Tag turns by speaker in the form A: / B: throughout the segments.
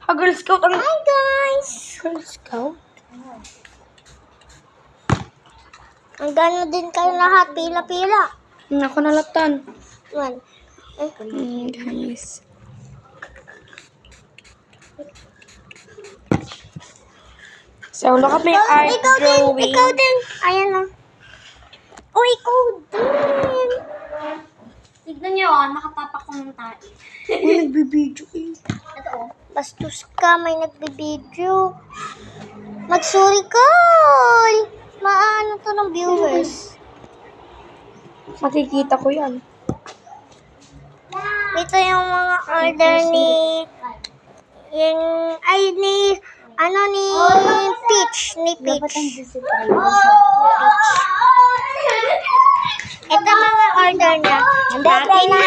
A: Girl Scout ang...
B: Hi guys!
A: Girl Scout?
B: Ang gano din kayo lahat. Pila-pila.
A: Ako nalatan.
B: One.
A: Guys. So, look at my art drawing.
B: Ikaw din. Ayan o. Oh, ikaw din. Tignan niyo, nakatapak ko ng tayo.
A: Uy, nagbibidyo eh.
B: Ito o. Bastos ka, may nagbibideo. Magsuri ka. Maano to ng viewers.
A: Makikita ko yan.
B: Ito yung mga order ni Peach. Ni Peach. Ito mga order niya. Akin na.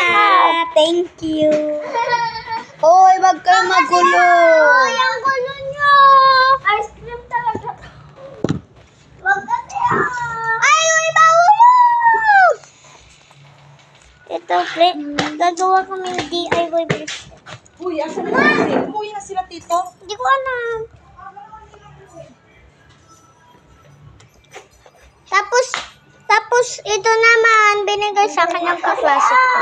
B: Thank you.
A: Hoy, wag kayo magulo.
B: Ay, ang gulo niyo. Ice cream talaga. Wag kasi ay, mahulog. Ito, gagawa kami ng DIY bracelet.
A: Uy, asan na kasi? Umuwi na sila, tito.
B: Hindi ko alam. Tapos ito naman, binigay sa akin ng kaklase ko.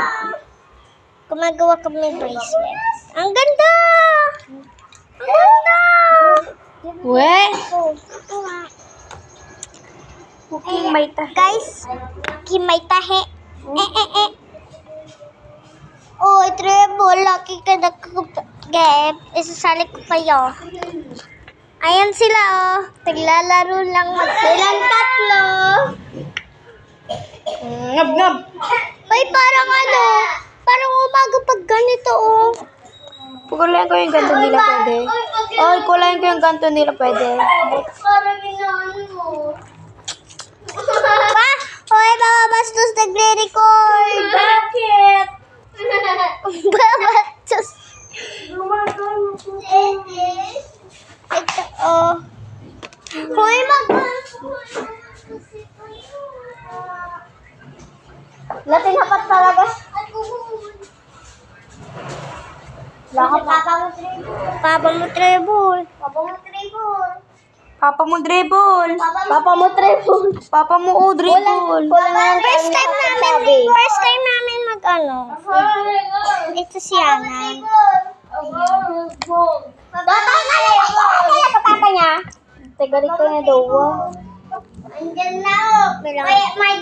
B: Gumagawa kami ng bracelet. Ang ganda! Ang ganda!
A: We?
B: Ito nga.
A: Cooking may tahi.
B: Guys, may tahi. Oh, treble. Laki ka nag-gep. Isasali ko kayo. Ayan sila, oh. Naglalaro lang silang tatlo.
A: Ngab-ngab.
B: Ay, parang umaga pag ganito, oh.
A: Kulayan ko yung ganto nila pwede. Oy, kulayan ko yung ganto nila pwede.
B: Parang inaano mo. Hoy, mga bastos, nagre-record. Bakit? Bastos. Ito, oh. Hoy, Latin hapat talaga. Lahat Papa mo treble.
A: Papa mo dribble.
B: Papa mo treble.
A: Papa mo o dribble.
B: First time namin mag-ano. Ito si Ana. Papa niya. Tagalit ko na daw. Andyan na may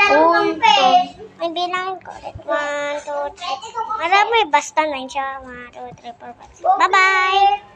B: dalawang face. May bilangin ko. 1, 2, 3. Marami. Basta 9 siya. 1, 2, 3, 4, 5. Bye-bye!